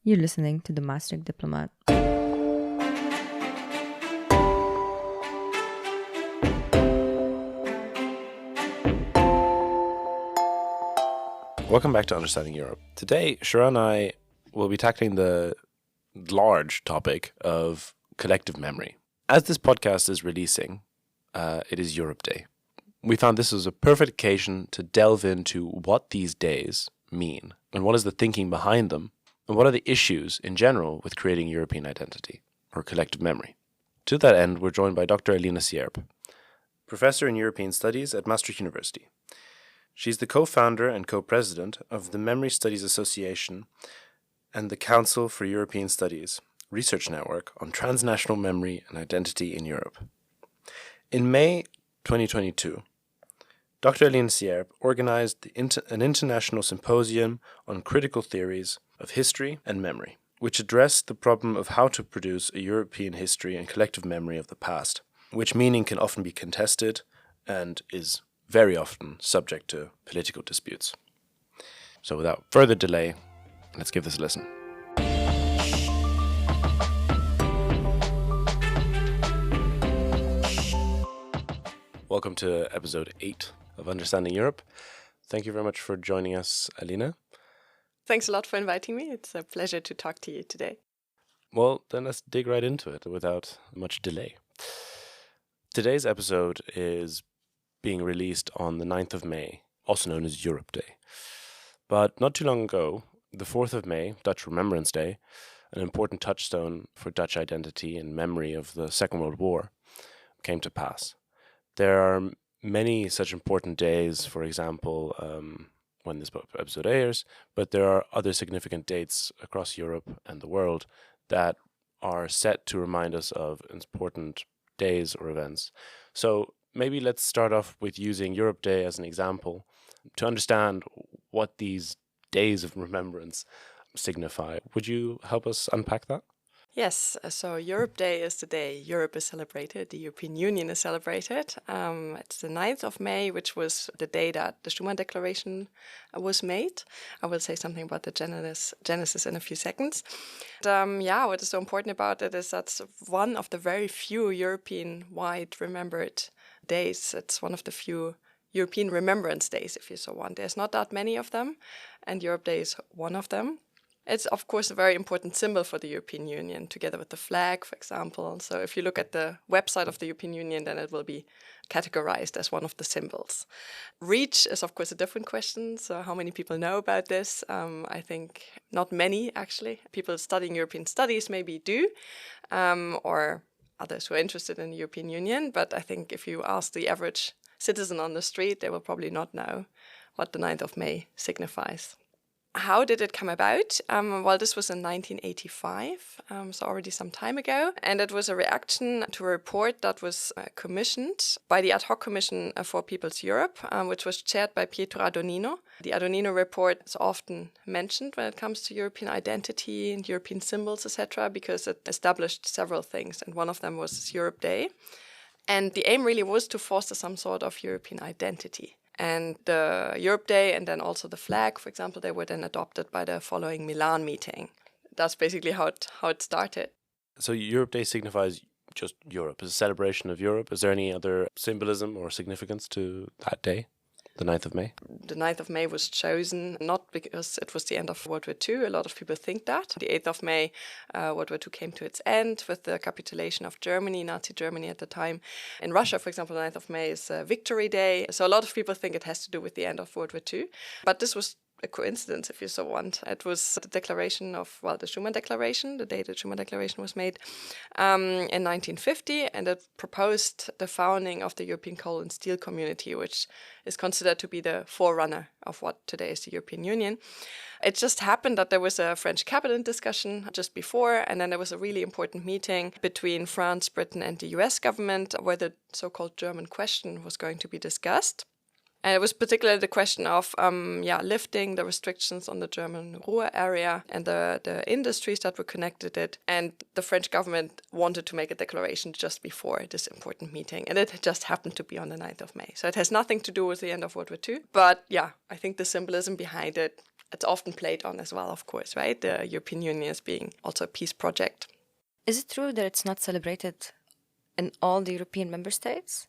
You're listening to The Master Diplomat. Welcome back to Understanding Europe. Today, Charelle and I will be tackling the large topic of collective memory. As this podcast is releasing, it is Europe Day. We found this was a perfect occasion to delve into what these days mean and what is the thinking behind them and what are the issues in general with creating European identity or collective memory. To that end, we're joined by Dr. Aline Sierp, Professor in European Studies at Maastricht University. She's the co-founder and co-president of the Memory Studies Association and the Council for European Studies research network on transnational memory and identity in Europe. In May 2022, Dr. Aline Sierp organized an international symposium on critical theories of history and memory, which addressed the problem of how to produce a European history and collective memory of the past, which meaning can often be contested and is very often subject to political disputes. So without further delay, let's give this a listen. Welcome to episode 8 of Understanding Europe. Thank you very much for joining us, Aline. Thanks a lot for inviting me. It's a pleasure to talk to you today. Well, then let's dig right into it without much delay. Today's episode is being released on the 9th of May, also known as Europe Day. But not too long ago, the 4th of May, Dutch Remembrance Day, an important touchstone for Dutch identity and memory of the Second World War, came to pass. There are many such important days, for example, when this episode airs, but there are other significant dates across Europe and the world that are set to remind us of important days or events. So maybe let's start off with using Europe Day as an example to understand what these days of remembrance signify. Would you help us unpack that? Yes, so Europe Day is the day Europe is celebrated, the European Union is celebrated. It's the 9th of May, which was the day that the Schuman Declaration was made. I will say something about the genesis in a few seconds. What is so important about it is that's one of the very few European-wide remembered days. It's one of the few European Remembrance Days, if you so want. There's not that many of them, and Europe Day is one of them. It's, of course, a very important symbol for the European Union, together with the flag, for example. So if you look at the website of the European Union, then it will be categorized as one of the symbols. Reach is, of course, a different question. So how many people know about this? I think not many, actually. People studying European studies maybe do, or others who are interested in the European Union. But I think if you ask the average citizen on the street, they will probably not know what the 9th of May signifies. How did it come about? This was in 1985, so already some time ago. And it was a reaction to a report that was commissioned by the Ad hoc Commission for People's Europe, which was chaired by Pietro Adonino. The Adonino report is often mentioned when it comes to European identity and European symbols, etc., because it established several things. And one of them was Europe Day. And the aim really was to foster some sort of European identity. And the Europe Day and then also the flag, for example, they were then adopted by the following Milan meeting. That's basically how it started. So Europe Day signifies just Europe. It's a celebration of Europe. Is there any other symbolism or significance to that day, the 9th of May? The 9th of May was chosen not because it was the end of World War II. A lot of people think that. The 8th of May, World War II came to its end with the capitulation of Germany, Nazi Germany at the time. In Russia, for example, the 9th of May is Victory Day. So a lot of people think it has to do with the end of World War II. But this was a coincidence, if you so want. It was the declaration of, the Schuman Declaration, the day the Schuman Declaration was made in 1950, and it proposed the founding of the European Coal and Steel Community, which is considered to be the forerunner of what today is the European Union. It just happened that there was a French cabinet discussion just before, and then there was a really important meeting between France, Britain, and the US government where the so-called German question was going to be discussed. And it was particularly the question of lifting the restrictions on the German Ruhr area and the industries that were connected to it. And the French government wanted to make a declaration just before this important meeting. And it just happened to be on the 9th of May. So it has nothing to do with the end of World War II. But I think the symbolism behind it it's often played on as well, of course, right? The European Union as being also a peace project. Is it true that it's not celebrated in all the European member states?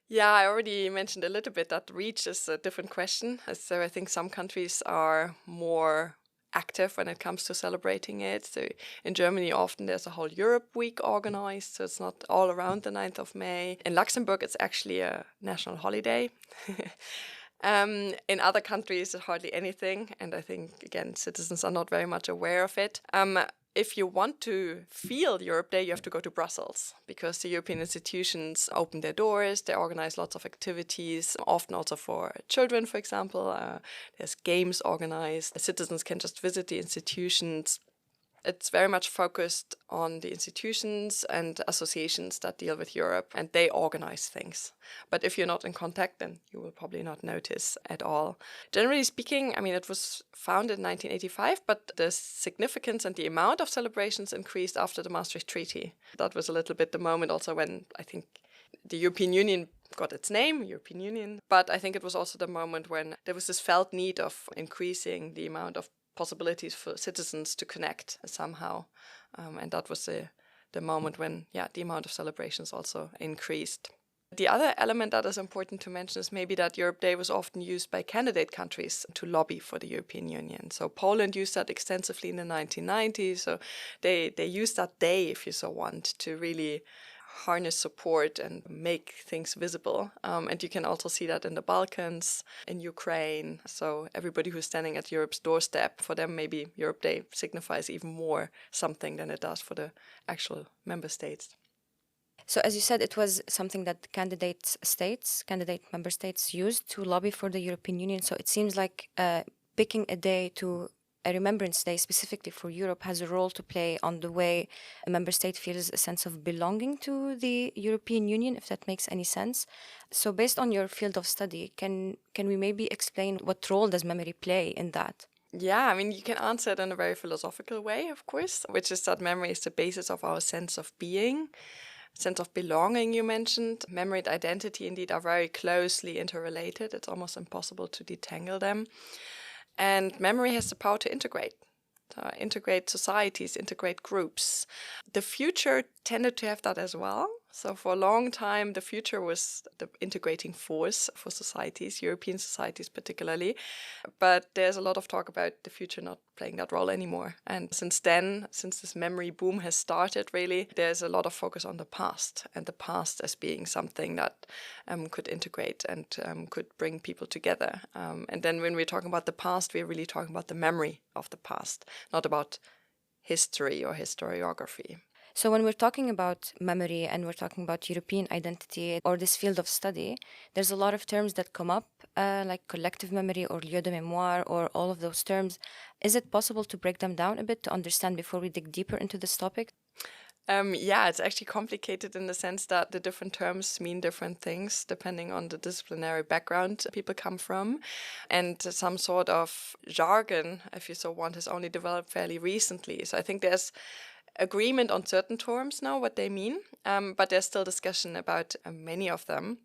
Yeah, I already mentioned a little bit that reach is a different question. So I think some countries are more active when it comes to celebrating it. So in Germany, often there's a whole Europe week organized, so it's not all around the 9th of May. In Luxembourg, it's actually a national holiday. In other countries, hardly anything. And I think, again, citizens are not very much aware of it. If you want to feel Europe Day, you have to go to Brussels, because the European institutions open their doors. They organize lots of activities, often also for children, for example. There's games organized. Citizens can just visit the institutions. It's very much focused on the institutions and associations that deal with Europe, and they organize things. But if you're not in contact, then you will probably not notice at all. Generally speaking, I mean, it was founded in 1985, but the significance and the amount of celebrations increased after the Maastricht Treaty. That was a little bit the moment also when I think the European Union got its name, European Union. But I think it was also the moment when there was this felt need of increasing the amount of possibilities for citizens to connect somehow. And that was the moment when, the amount of celebrations also increased. The other element that is important to mention is maybe that Europe Day was often used by candidate countries to lobby for the European Union. So Poland used that extensively in the 1990s. So they used that day, if you so want, to really harness support and make things visible. And you can also see that in the Balkans, in Ukraine. So everybody who's standing at Europe's doorstep, for them maybe Europe Day signifies even more something than it does for the actual member states. So as you said, it was something that candidate member states used to lobby for the European Union. So it seems like picking a remembrance day specifically for Europe has a role to play on the way a member state feels a sense of belonging to the European Union, if that makes any sense. So based on your field of study, can we maybe explain what role does memory play in that? Yeah, I mean, you can answer it in a very philosophical way, of course, which is that memory is the basis of our sense of being. Sense of belonging you mentioned. Memory and identity indeed are very closely interrelated. It's almost impossible to detangle them. And memory has the power to integrate societies, integrate groups. The future tended to have that as well. So for a long time, the future was the integrating force for societies, European societies particularly. But there's a lot of talk about the future not playing that role anymore. And since then, since this memory boom has started, really, there's a lot of focus on the past, and the past as being something that could integrate and could bring people together. And then when we're talking about the past, we're really talking about the memory of the past, not about history or historiography. So when we're talking about memory and we're talking about European identity or this field of study, there's a lot of terms that come up, like collective memory or lieu de mémoire or all of those terms. Is it possible to break them down a bit to understand before we dig deeper into this topic? It's actually complicated in the sense that the different terms mean different things depending on the disciplinary background people come from. And some sort of jargon, if you so want, has only developed fairly recently. So I think there's agreement on certain terms now, what they mean, but there's still discussion about many of them.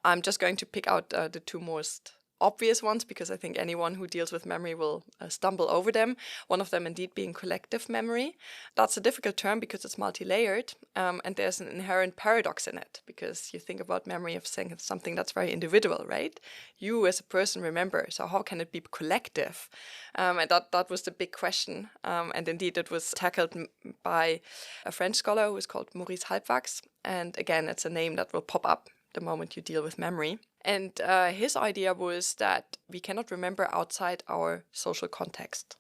I'm just going to pick out the two most obvious ones, because I think anyone who deals with memory will stumble over them. One of them indeed being collective memory. That's a difficult term because it's multi-layered, and there's an inherent paradox in it, because you think about memory of saying it's something that's very individual, right? You as a person remember, so how can it be collective? And that was the big question. And indeed it was tackled by a French scholar who is called Maurice Halbwachs. And again, it's a name that will pop up the moment you deal with memory. And his idea was that we cannot remember outside our social context.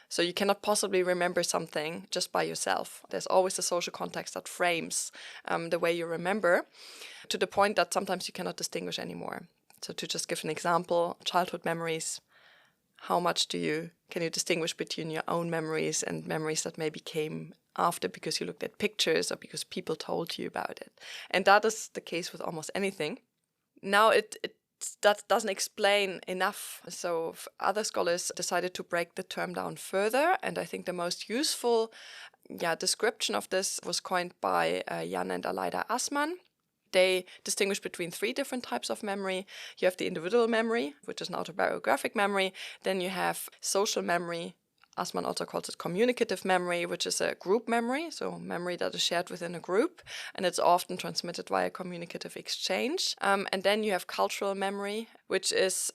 So you cannot possibly remember something just by yourself. There's always a social context that frames the way you remember, to the point that sometimes you cannot distinguish anymore. So to just give an example, childhood memories, how much can you distinguish between your own memories and memories that maybe came after because you looked at pictures or because people told you about it? And that is the case with almost anything. Now, that doesn't explain enough. So other scholars decided to break the term down further. And I think the most useful description of this was coined by Jan and Aleida Assmann. they distinguish between 3 different types of memory. You have the individual memory, which is an autobiographic memory. Then you have social memory, as man also calls it communicative memory, which is a group memory, so memory that is shared within a group, and it's often transmitted via communicative exchange. And then you have cultural memory, which is,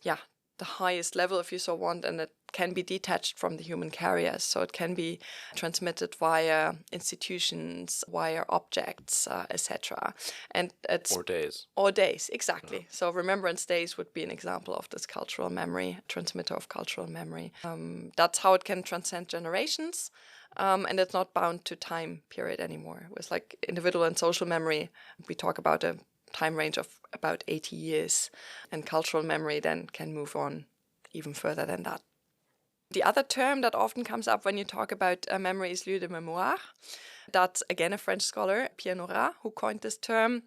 the highest level, if you so want, and it can be detached from the human carriers. So it can be transmitted via institutions, via objects, etc. And it's Or days. Exactly. So remembrance days would be an example of this cultural memory, transmitter of cultural memory. That's how it can transcend generations. And it's not bound to time period anymore. With like individual and social memory, we talk about a time range of about 80 years, and cultural memory then can move on even further than that. The other term that often comes up when you talk about memory is lieu de mémoire. That's again a French scholar, Pierre Nora, who coined this term.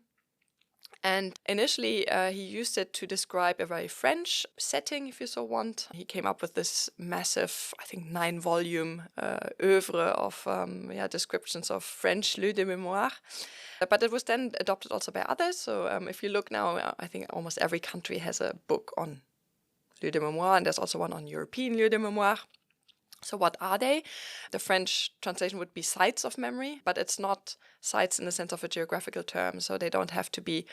And initially, he used it to describe a very French setting, if you so want. He came up with this massive, I think, 9-volume oeuvre of descriptions of French lieu de mémoire. But it was then adopted also by others. So if you look now, I think almost every country has a book on lieu de mémoire, and there's also one on European lieu de mémoire. So what are they? The French translation would be sites of memory, but it's not sites in the sense of a geographical term. So they don't have to be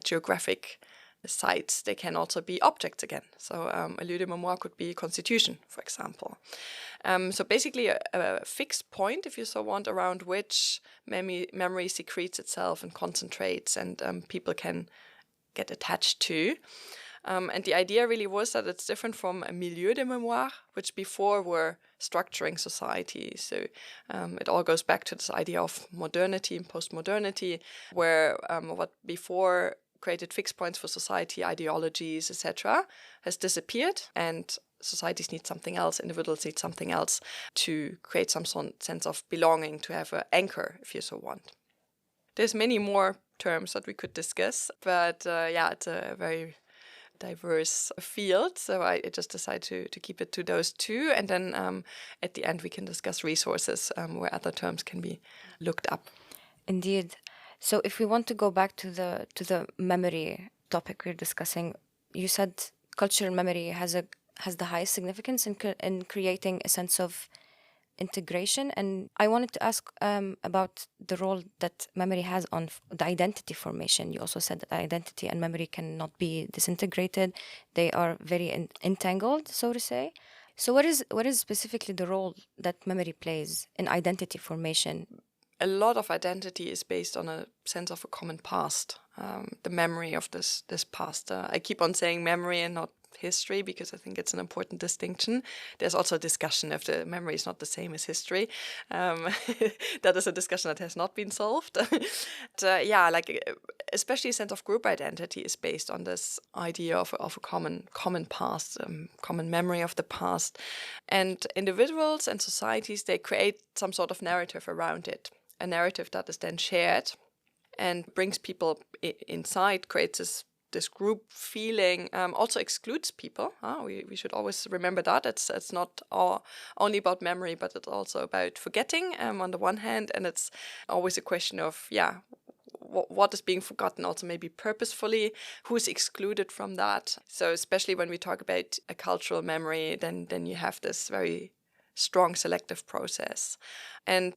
geographic sites. They can also be objects again. So a lieu de mémoire could be a constitution, for example. So basically a fixed point, if you so want, around which memory secretes itself and concentrates, and people can get attached to. And the idea really was that it's different from a milieu de mémoire, which before were structuring society. So it all goes back to this idea of modernity and post-modernity, where what before created fixed points for society, ideologies, etc., has disappeared, and societies need something else, individuals need something else to create some sense of belonging, to have an anchor, if you so want. There's many more terms that we could discuss, but it's a very diverse field, so I just decided to keep it to those 2, and then at the end we can discuss resources where other terms can be looked up. Indeed. So if we want to go back to the memory topic we're discussing, you said cultural memory has the highest significance in creating a sense of integration, and I wanted to ask about the role that memory has on the identity formation. You also said that identity and memory cannot be disintegrated; they are very entangled, so to say. So what is specifically the role that memory plays in identity formation? A lot of identity is based on a sense of a common past, the memory of this past. I keep on saying memory and not history, because I think it's an important distinction. There's also a discussion if the memory is not the same as history. That is a discussion that has not been solved. But, especially a sense of group identity is based on this idea of a common past, common memory of the past. And individuals and societies, they create some sort of narrative around it, a narrative that is then shared and brings people inside, creates this group feeling, also excludes people. We should always remember that. It's not only about memory, but it's also about forgetting on the one hand, and it's always a question of, what is being forgotten, also maybe purposefully, who's excluded from that. So especially when we talk about a cultural memory, then you have this very strong selective process. And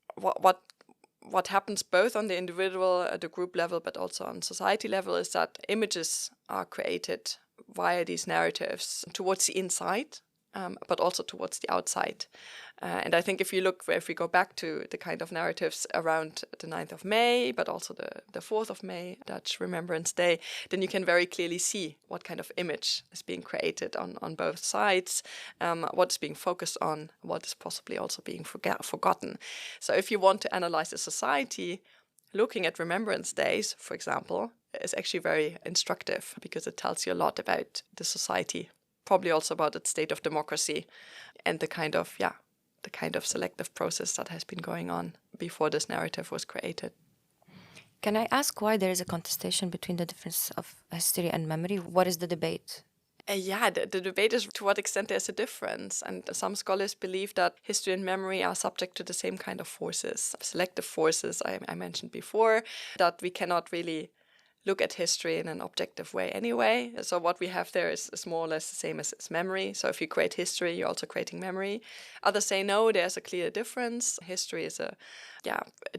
what happens both on the individual, the group level, but also on society level, is that images are created via these narratives towards the inside, but also towards the outside. And I think if we go back to the kind of narratives around the 9th of May, but also the 4th of May, Dutch Remembrance Day, then you can very clearly see what kind of image is being created on both sides, what is being focused on, what is possibly also being forgotten. So if you want to analyze a society, looking at Remembrance Days, for example, is actually very instructive, because it tells you a lot about the society, probably also about its state of democracy, and the kind of selective process that has been going on before this narrative was created. Can I ask why there is a contestation between the difference of history and memory? What is the debate? The debate is to what extent there's a difference. And some scholars believe that history and memory are subject to the same kind of forces, selective forces I mentioned before, that we cannot really look at history in an objective way anyway. So what we have there is more or less the same as memory. So if you create history, you're also creating memory. Others say no, there's a clear difference. History is a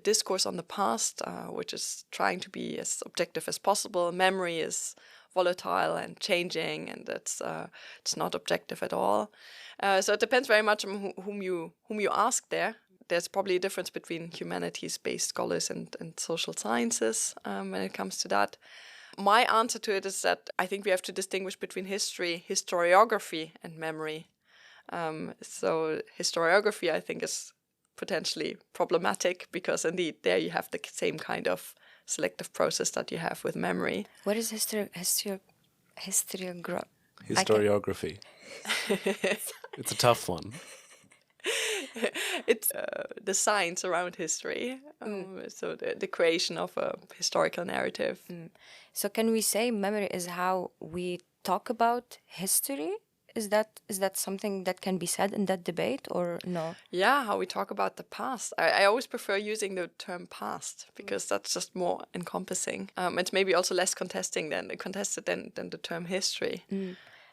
discourse on the past, which is trying to be as objective as possible. Memory is volatile and changing, and it's not objective at all. So it depends very much on whom you ask there. There's probably a difference between humanities-based scholars and social sciences when it comes to that. My answer to it is that I think we have to distinguish between history, historiography, and memory. So historiography, I think, is potentially problematic because indeed there you have the same kind of selective process that you have with memory. What is historiography? Historiography. It's a tough one. It's the science around history, so the creation of a historical narrative. So can we say memory is how we talk about history? Is that something that can be said in that debate or no? Yeah, how we talk about the past. I always prefer using the term past because that's just more encompassing. It's maybe also less contested than the term history.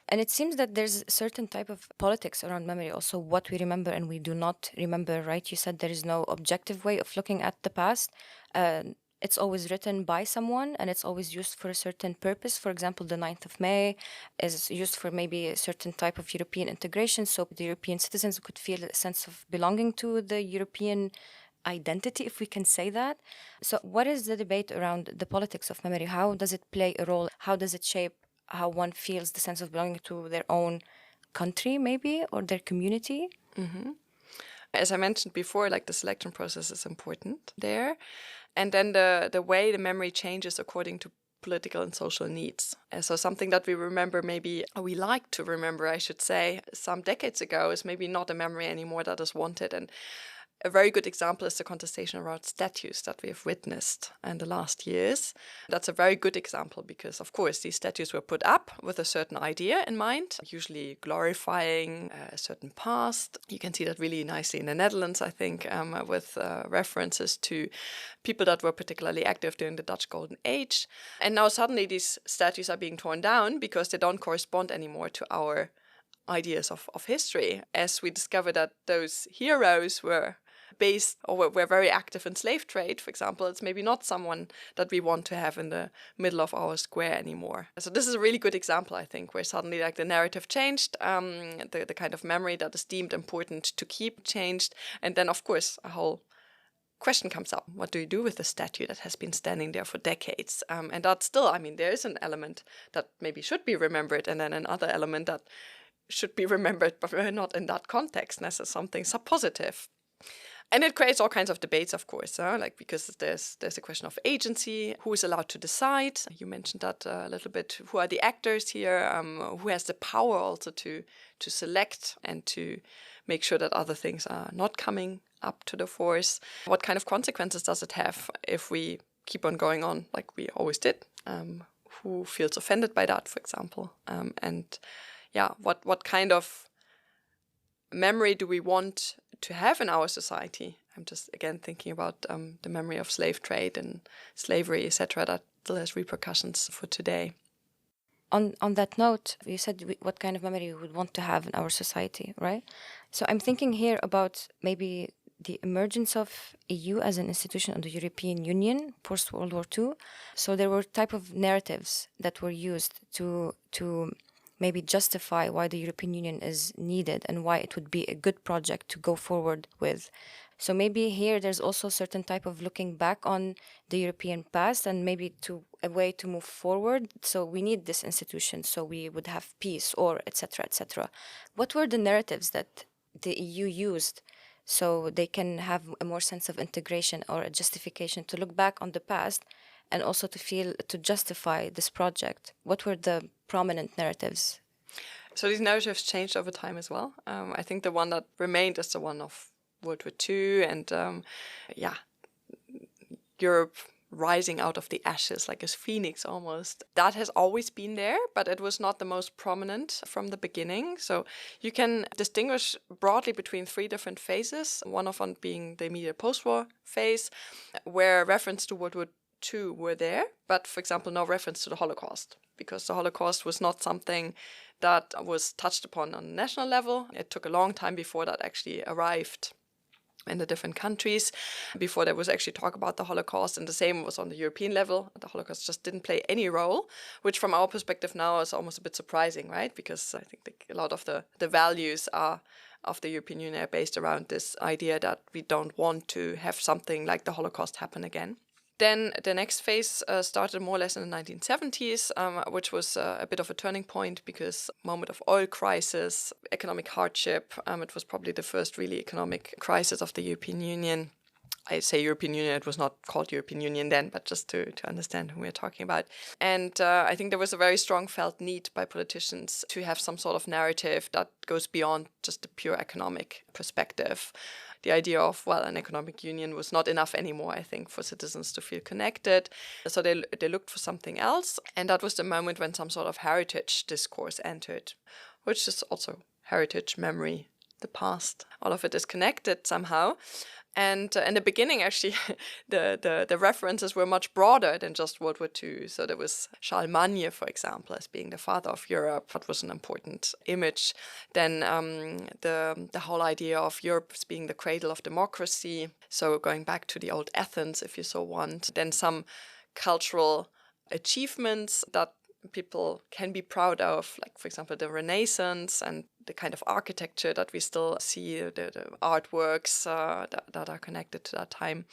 And it seems that there's a certain type of politics around memory, also what we remember and we do not remember, right? You said there is no objective way of looking at the past. It's always written by someone and it's always used for a certain purpose. For example, the 9th of May is used for maybe a certain type of European integration, so the European citizens could feel a sense of belonging to the European identity, if we can say that. So what is the debate around the politics of memory? How does it play a role? How does it shape how one feels the sense of belonging to their own country, maybe, or their community? As I mentioned before, like the selection process is important there. And then the way the memory changes according to political and social needs. So something that we remember, maybe we like to remember, I should say, some decades ago is maybe not a memory anymore that is wanted. And a very good example is the contestation around statues that we have witnessed in the last years. That's a very good example because, of course, these statues were put up with a certain idea in mind, usually glorifying a certain past. You can see that really nicely in the Netherlands, I think, with references to people that were particularly active during the Dutch Golden Age. And now suddenly these statues are being torn down because they don't correspond anymore to our ideas of history, as we discover that those heroes were based or were very active in slave trade, for example. It's maybe not someone that we want to have in the middle of our square anymore. So this is a really good example, I think, where suddenly like the narrative changed, the kind of memory that is deemed important to keep changed. And then, of course, a whole question comes up. What do you do with a statue that has been standing there for decades? And that's still, I mean, there is an element that maybe should be remembered and then another element that should be remembered, but not in that context, and as something positive. And it creates all kinds of debates, of course, like because there's a question of agency, who is allowed to decide. You mentioned that a little bit. Who are the actors here? Who has the power also to select and to make sure that other things are not coming up to the force? What kind of consequences does it have if we keep on going on like we always did? Who feels offended by that, for example? What kind of memory do we want to have in our society? I'm just again thinking about the memory of slave trade and slavery, etc. That still has repercussions for today. On that note, you said what kind of memory we would want to have in our society, right? So I'm thinking here about maybe the emergence of EU as an institution of the European Union post World War II. So there were type of narratives that were used to maybe justify why the European Union is needed and why it would be a good project to go forward with. So maybe here there's also a certain type of looking back on the European past and maybe to a way to move forward. So we need this institution so we would have peace or etc., etc. What were the narratives that the EU used so they can have a more sense of integration or a justification to look back on the past and also to justify this project? What were the prominent narratives? So these narratives changed over time as well. I think the one that remained is the one of World War II and Europe rising out of the ashes like a phoenix almost. That has always been there, but it was not the most prominent from the beginning. So you can distinguish broadly between three different phases. One of them being the immediate post-war phase, where reference to World War II were there, but for example, no reference to the Holocaust, because the Holocaust was not something that was touched upon on a national level. It took a long time before that actually arrived in the different countries, before there was actually talk about the Holocaust, and the same was on the European level. The Holocaust just didn't play any role, which from our perspective now is almost a bit surprising, right? Because I think a lot of the values of the European Union are based around this idea that we don't want to have something like the Holocaust happen again. Then the next phase started more or less in the 1970s, which was a bit of a turning point because moment of oil crisis, economic hardship. It was probably the first really economic crisis of the European Union. I say European Union, it was not called European Union then, but just to understand who we're talking about. And I think there was a very strong felt need by politicians to have some sort of narrative that goes beyond just the pure economic perspective. The idea of, well, an economic union was not enough anymore, I think, for citizens to feel connected. So they looked for something else. And that was the moment when some sort of heritage discourse entered, which is also heritage, memory, the past. All of it is connected somehow. And in the beginning, actually, the references were much broader than just World War II. So there was Charlemagne, for example, as being the father of Europe. That was an important image. Then the whole idea of Europe as being the cradle of democracy. So going back to the old Athens, if you so want. Then some cultural achievements that people can be proud of, like, for example, the Renaissance and the kind of architecture that we still see, the artworks that are connected to that time.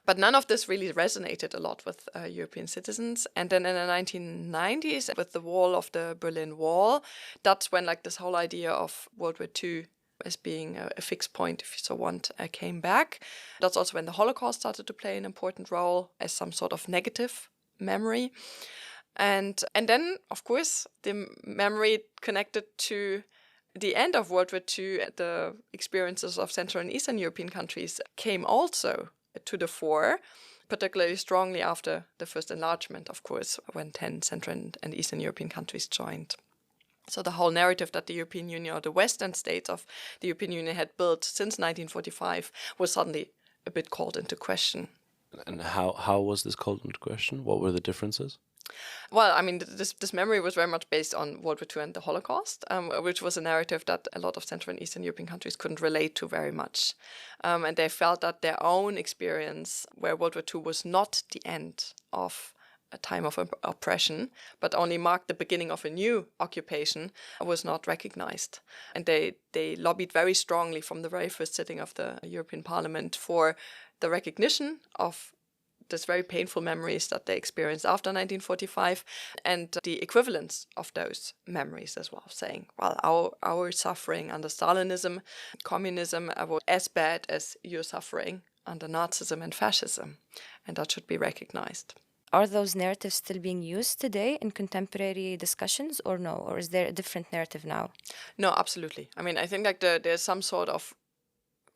But none of this really resonated a lot with European citizens. And then in the 1990s, with the wall of the Berlin Wall, that's when like this whole idea of World War II as being a fixed point, if you so want, came back. That's also when the Holocaust started to play an important role as some sort of negative memory. And then, of course, the memory connected to the end of World War II, the experiences of Central and Eastern European countries came also to the fore, particularly strongly after the first enlargement, of course, when 10 Central and Eastern European countries joined. So the whole narrative that the European Union or the Western states of the European Union had built since 1945 was suddenly a bit called into question. And how was this called into question? What were the differences? Well, I mean, this memory was very much based on World War II and the Holocaust, which was a narrative that a lot of Central and Eastern European countries couldn't relate to very much. And they felt that their own experience, where World War II was not the end of a time of oppression, but only marked the beginning of a new occupation, was not recognized. And they lobbied very strongly from the very first sitting of the European Parliament for the recognition of these very painful memories that they experienced after 1945 and the equivalence of those memories as well, saying, well, our suffering under Stalinism, communism was as bad as your suffering under Nazism and fascism, and that should be recognized. Are those narratives still being used today in contemporary discussions or no? Or is there a different narrative now? No, absolutely. I mean, I think like there's some sort of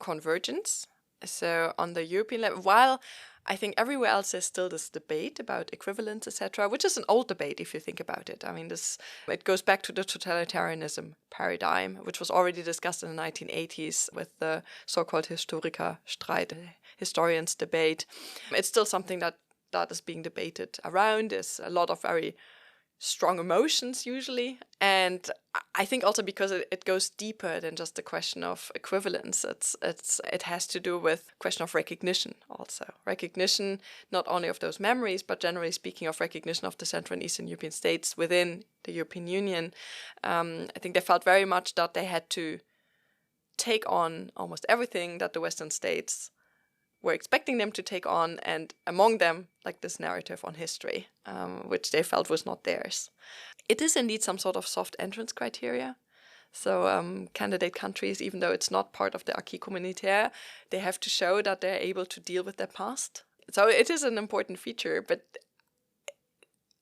convergence. So on the European level, while I think everywhere else there's still this debate about equivalence, etc., which is an old debate if you think about it. I mean, it goes back to the totalitarianism paradigm, which was already discussed in the 1980s with the so-called Historikerstreit, historians' debate. It's still something that is being debated around. There's a lot of very strong emotions usually, and I think also because it goes deeper than just the question of equivalence. It has to do with question of recognition also. Recognition not only of those memories, but generally speaking of recognition of the Central and Eastern European states within the European Union. I think they felt very much that they had to take on almost everything that the Western states were expecting them to take on, and among them, like this narrative on history, which they felt was not theirs. It is indeed some sort of soft entrance criteria. So candidate countries, even though it's not part of the acquis communautaire, they have to show that they're able to deal with their past. So it is an important feature, but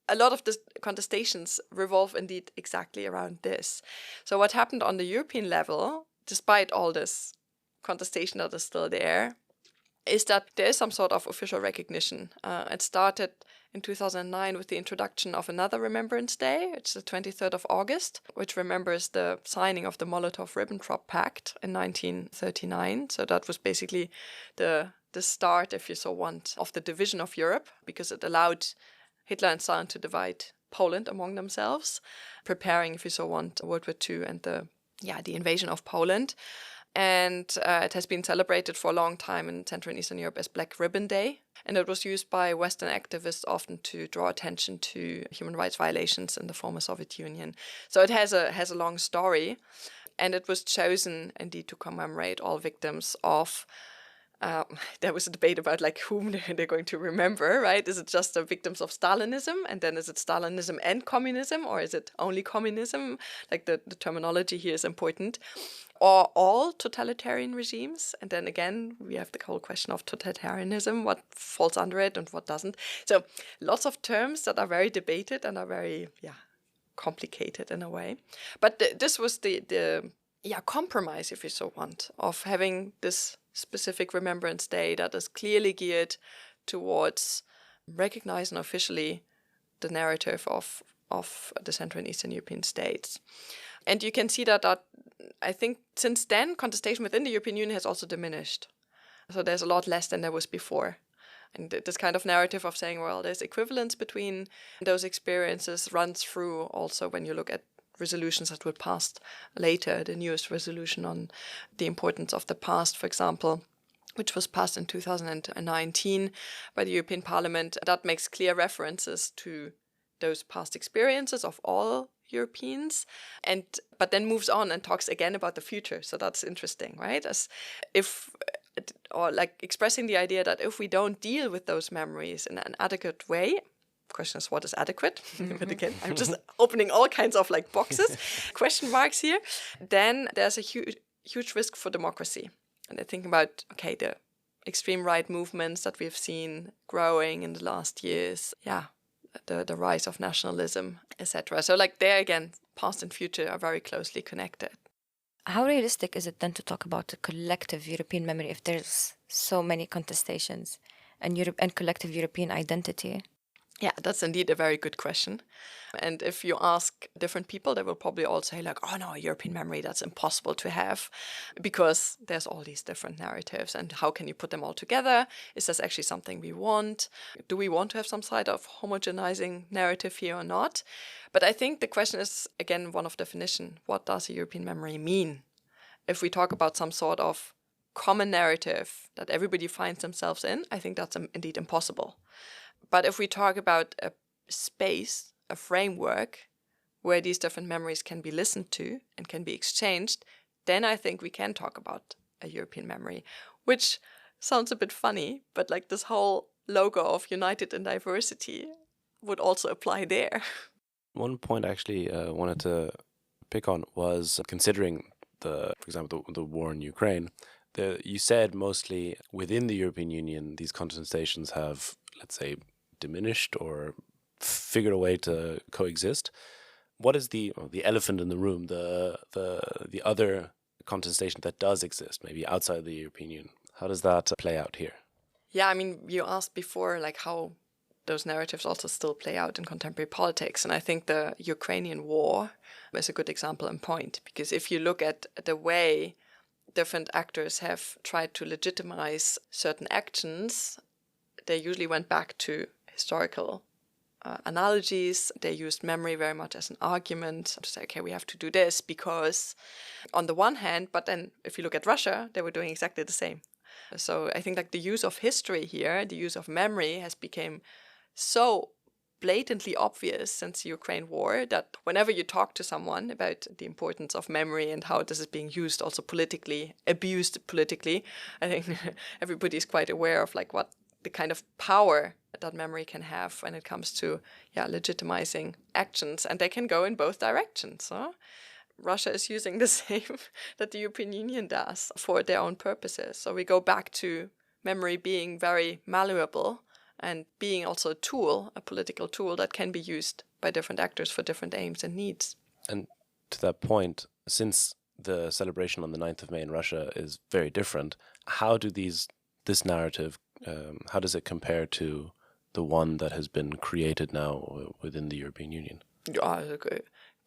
a lot of the contestations revolve indeed exactly around this. So what happened on the European level, despite all this contestation that is still there, is that there is some sort of official recognition. It started in 2009 with the introduction of another Remembrance Day. It's the 23rd of August, which remembers the signing of the Molotov-Ribbentrop Pact in 1939. So that was basically the the start, if you so want, of the division of Europe, because it allowed Hitler and Stalin to divide Poland among themselves, preparing, if you so want, World War II and the invasion of Poland. And it has been celebrated for a long time in Central and Eastern Europe as Black Ribbon Day. And it was used by Western activists often to draw attention to human rights violations in the former Soviet Union. So it has a long story. And it was chosen indeed to commemorate all victims of there was a debate about like whom they're going to remember, right? Is it just the victims of Stalinism, and then is it Stalinism and communism, or is it only communism? Like the terminology here is important. Or all totalitarian regimes, and then again we have the whole question of totalitarianism, what falls under it and what doesn't. So lots of terms that are very debated and are very complicated in a way. But this was the compromise, if you so want, of having this specific Remembrance Day that is clearly geared towards recognizing officially the narrative of the Central and Eastern European states. And you can see that I think since then, contestation within the European Union has also diminished. So there's a lot less than there was before. And this kind of narrative of saying, well, there's equivalence between those experiences runs through also when you look at resolutions that were passed later, the newest resolution on the importance of the past, for example, which was passed in 2019 by the European Parliament. That makes clear references to those past experiences of all Europeans, but then moves on and talks again about the future. So that's interesting, right? Expressing the idea that if we don't deal with those memories in an adequate way, the question is what is adequate? But again, I'm just opening all kinds of like boxes, question marks here. Then there's a huge risk for democracy. And I think about, the extreme right movements that we've seen growing in the last years. The rise of nationalism, etc. So like there again, past and future are very closely connected. How realistic is it then to talk about a collective European memory if there's so many contestations and collective European identity? Yeah, that's indeed a very good question. And if you ask different people, they will probably all say like, oh no, European memory, that's impossible to have because there's all these different narratives. And how can you put them all together? Is this actually something we want? Do we want to have some sort of homogenizing narrative here or not? But I think the question is, again, one of definition. What does a European memory mean? If we talk about some sort of common narrative that everybody finds themselves in, I think that's indeed impossible. But if we talk about a space, a framework, where these different memories can be listened to and can be exchanged, then I think we can talk about a European memory, which sounds a bit funny, but like this whole logo of United in Diversity would also apply there. One point I actually wanted to pick on was considering for example, the war in Ukraine. You said mostly within the European Union, these contestations have, let's say, diminished or figured a way to coexist. What is the elephant in the room, the other contestation that does exist, maybe outside the European Union? How does that play out here? Yeah, I mean, you asked before, like how those narratives also still play out in contemporary politics. And I think the Ukrainian war is a good example and point, because if you look at the way different actors have tried to legitimize certain actions, they usually went back to historical analogies. They used memory very much as an argument to say, okay, we have to do this because on the one hand, but then if you look at Russia, they were doing exactly the same. So I think like the use of history here, the use of memory has become so blatantly obvious since the Ukraine war that whenever you talk to someone about the importance of memory and how this is being used also politically, abused politically, I think everybody is quite aware of like what the kind of power that memory can have when it comes to legitimizing actions, and they can go in both directions. So Russia is using the same that the European Union does for their own purposes. So we go back to memory being very malleable and being also a tool, a political tool that can be used by different actors for different aims and needs. And to that point, since the celebration on the 9th of May in Russia is very different, how do this narrative, how does it compare to the one that has been created now within the European Union?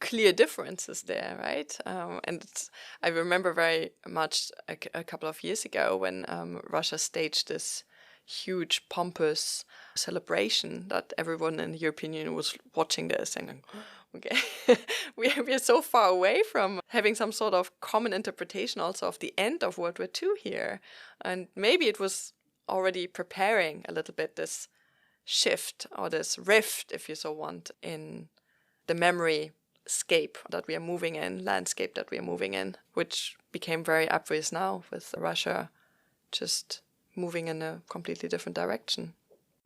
clear differences there, right? I remember very much a couple of years ago when Russia staged this huge, pompous celebration that everyone in the European Union was watching this and going, okay, we are so far away from having some sort of common interpretation also of the end of World War II here. And maybe it was already preparing a little bit this shift or this rift, if you so want, in the memory landscape that we are moving in, which became very obvious now with Russia just moving in a completely different direction.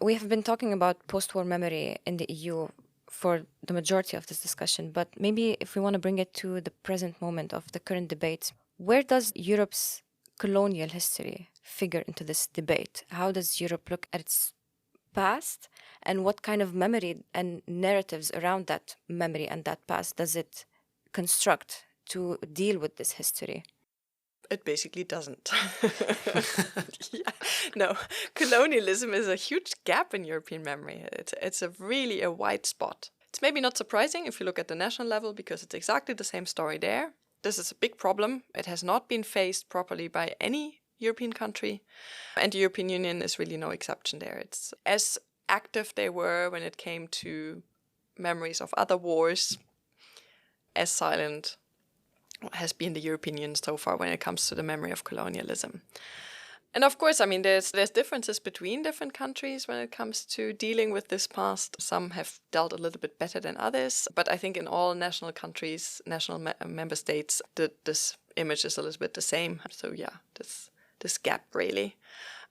We have been talking about post-war memory in the EU for the majority of this discussion, but maybe if we want to bring it to the present moment of the current debate, where does Europe's colonial history figure into this debate? How does Europe look at its past, and what kind of memory and narratives around that memory and that past does it construct to deal with this history? It basically doesn't. No, colonialism is a huge gap in European memory. It's really a white spot. It's maybe not surprising if you look at the national level, because it's exactly the same story there. This is a big problem. It has not been faced properly by any European country, and the European Union is really no exception there. It's as active they were when it came to memories of other wars, as silent has been the European Union so far when it comes to the memory of colonialism. And of course, I mean, there's differences between different countries when it comes to dealing with this past. Some have dealt a little bit better than others, but I think in all national countries, member states, this image is a little bit the same. So yeah, this gap really.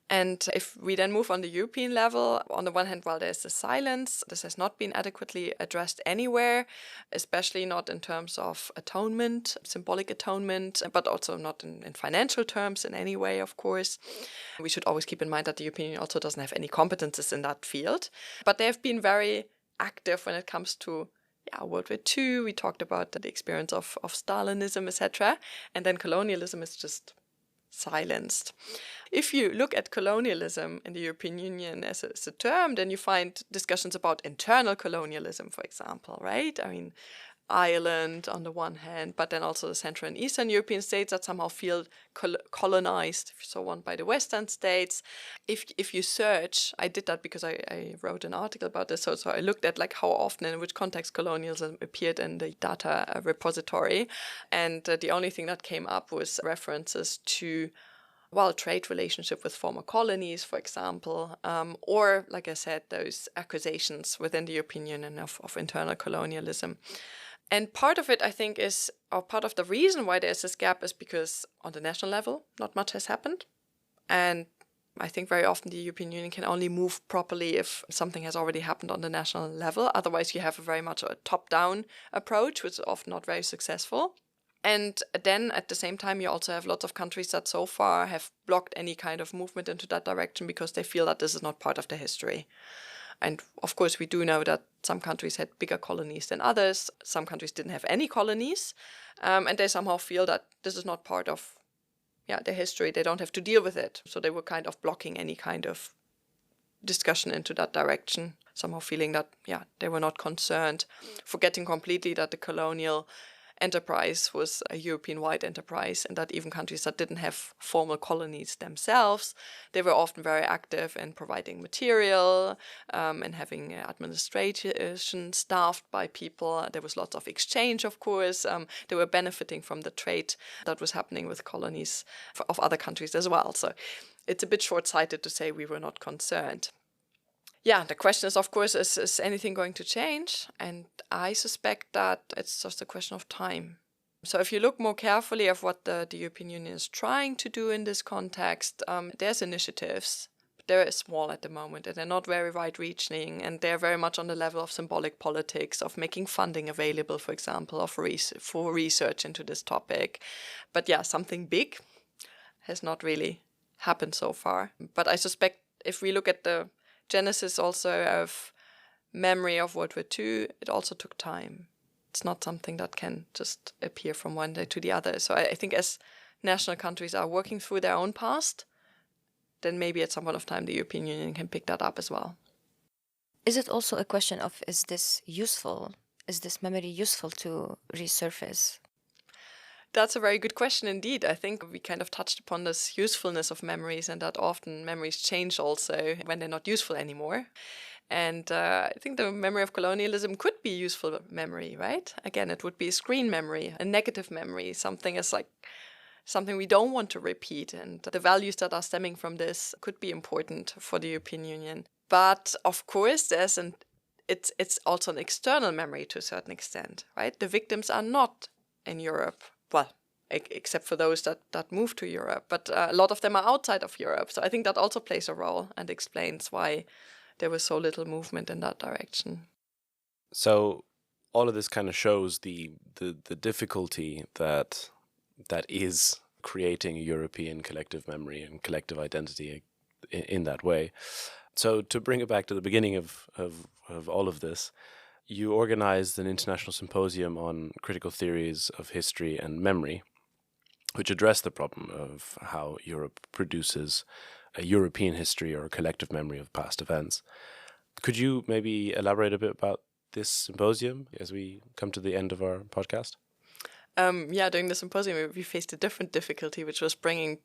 And if we then move on the European level, on the one hand, while there's a silence, this has not been adequately addressed anywhere, especially not in terms of atonement, symbolic atonement, but also not in financial terms in any way, of course. We should always keep in mind that the European Union also doesn't have any competences in that field. But they have been very active when it comes to World War II. We talked about the experience of Stalinism, etc. And then colonialism is just silenced. If you look at colonialism in the European Union as a term, then you find discussions about internal colonialism, for example, right? I mean, Ireland on the one hand, but then also the Central and Eastern European states that somehow feel colonized, if you so want, by the Western states. If you search, I did that because I wrote an article about this, so I looked at like how often and in which context colonialism appeared in the data repository, and the only thing that came up was references to trade relationship with former colonies, for example, or, like I said, those accusations within the European Union of internal colonialism. And part of it, I think, part of the reason why there's this gap is because on the national level, not much has happened. And I think very often the European Union can only move properly if something has already happened on the national level. Otherwise, you have very much a top-down approach, which is often not very successful. And then at the same time, you also have lots of countries that so far have blocked any kind of movement into that direction because they feel that this is not part of their history. And of course, we do know that some countries had bigger colonies than others. Some countries didn't have any colonies. And they somehow feel that this is not part of their history. They don't have to deal with it. So they were kind of blocking any kind of discussion into that direction, somehow feeling that, they were not concerned, forgetting completely that the colonial enterprise was a European-wide enterprise, and that even countries that didn't have formal colonies themselves, they were often very active in providing material and having administration staffed by people. There was lots of exchange, of course. They were benefiting from the trade that was happening with colonies of other countries as well. So it's a bit short-sighted to say we were not concerned. The question is, of course, is anything going to change? And I suspect that it's just a question of time. So if you look more carefully at what the European Union is trying to do in this context, there's initiatives, but they're small at the moment, and they're not very wide-reaching, and they're very much on the level of symbolic politics, of making funding available, for example, for research into this topic. But something big has not really happened so far. But I suspect if we look at the genesis also of memory of World War II, it also took time. It's not something that can just appear from one day to the other. So I think as national countries are working through their own past, then maybe at some point of time the European Union can pick that up as well. Is it also a question of, is this useful is this memory useful to resurface? That's a very good question indeed. I think we kind of touched upon this usefulness of memories, and that often memories change also when they're not useful anymore. And I think the memory of colonialism could be useful memory, right? Again, it would be a screen memory, a negative memory, something we don't want to repeat. And the values that are stemming from this could be important for the European Union. But of course, it's also an external memory to a certain extent, right? The victims are not in Europe. Well, except for those that moved to Europe. But a lot of them are outside of Europe. So I think that also plays a role and explains why there was so little movement in that direction. So all of this kind of shows the difficulty that is creating a European collective memory and collective identity in that way. So to bring it back to the beginning of all of this, you organized an international symposium on critical theories of history and memory, which addressed the problem of how Europe produces a European history or a collective memory of past events. Could you maybe elaborate a bit about this symposium as we come to the end of our podcast? During the symposium, we faced a different difficulty, which was bringing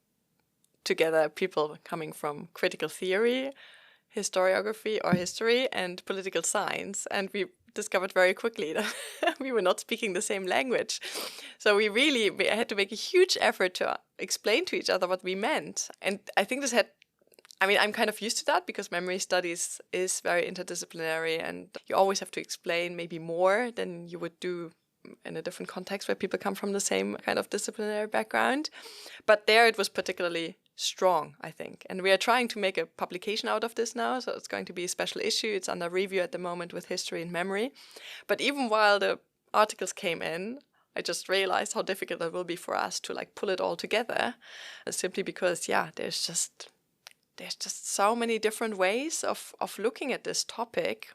together people coming from critical theory, historiography or history, and political science. And we discovered very quickly that we were not speaking the same language. So we had to make a huge effort to explain to each other what we meant. And I think I'm kind of used to that because memory studies is very interdisciplinary, and you always have to explain maybe more than you would do in a different context where people come from the same kind of disciplinary background. But there it was particularly strong, I think. And we are trying to make a publication out of this now, so it's going to be a special issue. It's under review at the moment with history and memory. But even while the articles came in, I just realized how difficult it will be for us to pull it all together, simply because, there's just so many different ways of looking at this topic.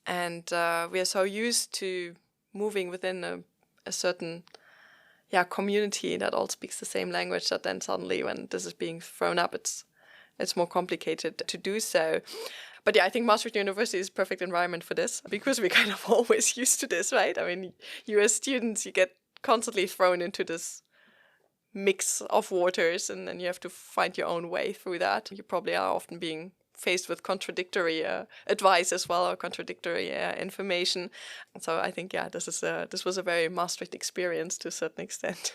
And we are so used to moving within a certain community that all speaks the same language, that then suddenly when this is being thrown up, it's more complicated to do so. But I think Maastricht University is a perfect environment for this because we're kind of always used to this, right? I mean, you as students, you get constantly thrown into this mix of waters, and then you have to find your own way through that. You probably are often being faced with contradictory advice as well, or contradictory information. So I think, this was a very Maastricht experience to a certain extent.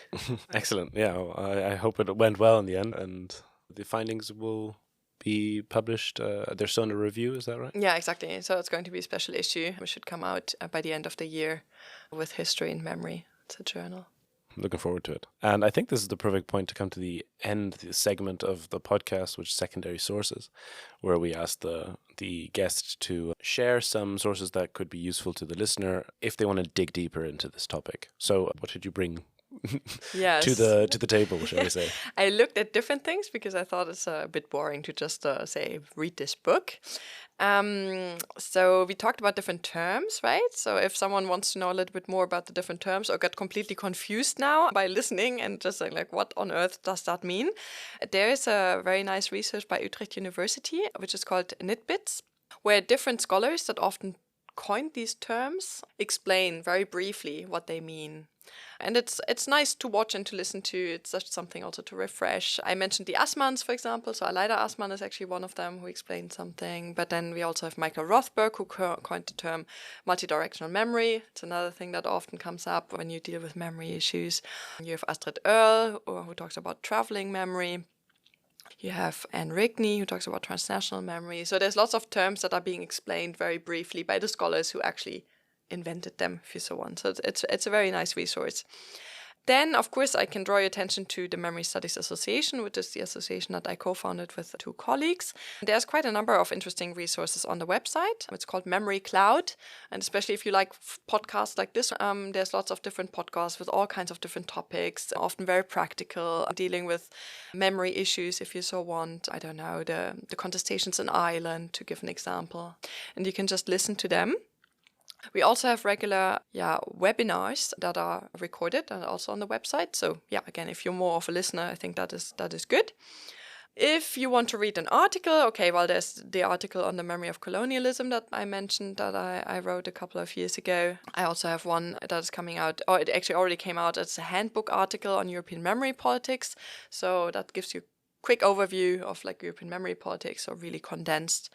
Excellent. Yeah, I hope it went well in the end, and the findings will be published. They're still under review, is that right? Yeah, exactly. So it's going to be a special issue. It should come out by the end of the year with History and Memory. It's a journal. Looking forward to it. And I think this is the perfect point to come to the end, the segment of the podcast, which is secondary sources, where we ask the guest to share some sources that could be useful to the listener if they want to dig deeper into this topic. So what did you bring to the table, shall we say? I looked at different things because I thought it's a bit boring to just say, read this book. So we talked about different terms, right? So if someone wants to know a little bit more about the different terms or got completely confused now by listening and just like, what on earth does that mean? There is a very nice research by Utrecht University, which is called Nitbits, where different scholars that often coined these terms explain very briefly what they mean. And it's nice to watch and to listen to. It's just something also to refresh. I mentioned the Assmanns, for example. So Aleida Assmann is actually one of them who explained something. But then we also have Michael Rothberg, who coined the term multidirectional memory. It's another thing that often comes up when you deal with memory issues. You have Astrid Earle, who talks about traveling memory. You have Anne Rigney, who talks about transnational memory. So there's lots of terms that are being explained very briefly by the scholars who actually invented them, if you so want. So it's a very nice resource. Then, of course, I can draw your attention to the Memory Studies Association, which is the association that I co-founded with 2 colleagues. There's quite a number of interesting resources on the website. It's called Memory Cloud. And especially if you like podcasts like this, there's lots of different podcasts with all kinds of different topics, often very practical, dealing with memory issues, if you so want. I don't know, the contestations in Ireland, to give an example. And you can just listen to them. We also have regular webinars that are recorded and also on the website. So again, if you're more of a listener, I think that is good. If you want to read an article, okay, well, there's the article on the memory of colonialism that I mentioned that I wrote a couple of years ago. I also have one that is coming out, or it actually already came out. It's a handbook article on European memory politics. So that gives you a quick overview of like European memory politics, or really condensed.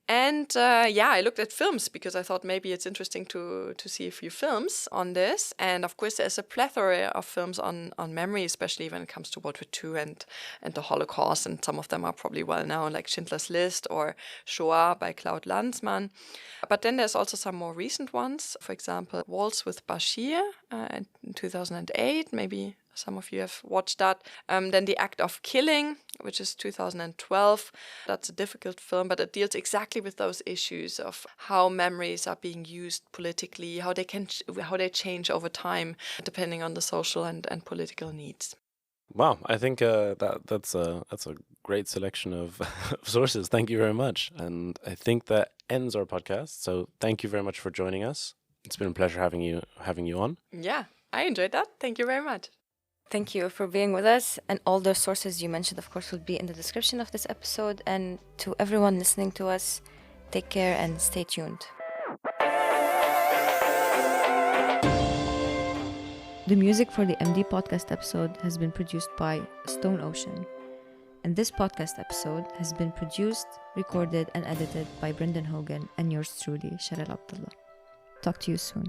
And I looked at films because I thought maybe it's interesting to see a few films on this. And of course, there's a plethora of films on memory, especially when it comes to World War II and the Holocaust. And some of them are probably well known, like Schindler's List or Shoah by Claude Lanzmann. But then there's also some more recent ones. For example, Waltz with Bashir in 2008. Maybe some of you have watched that. Then The Act of Killing, which is 2012. That's a difficult film, but it deals exactly with those issues of how memories are being used politically, how they change over time, depending on the social and political needs. Wow, I think that's a great selection of sources. Thank you very much. And I think that ends our podcast. So thank you very much for joining us. It's been a pleasure having you on. Yeah, I enjoyed that. Thank you very much. Thank you for being with us. And all the sources you mentioned, of course, will be in the description of this episode. And to everyone listening to us, take care and stay tuned. The music for the MD podcast episode has been produced by Stone Ocean. And this podcast episode has been produced, recorded, and edited by Brendan Hogan and yours truly, Charelle Abdullah. Talk to you soon.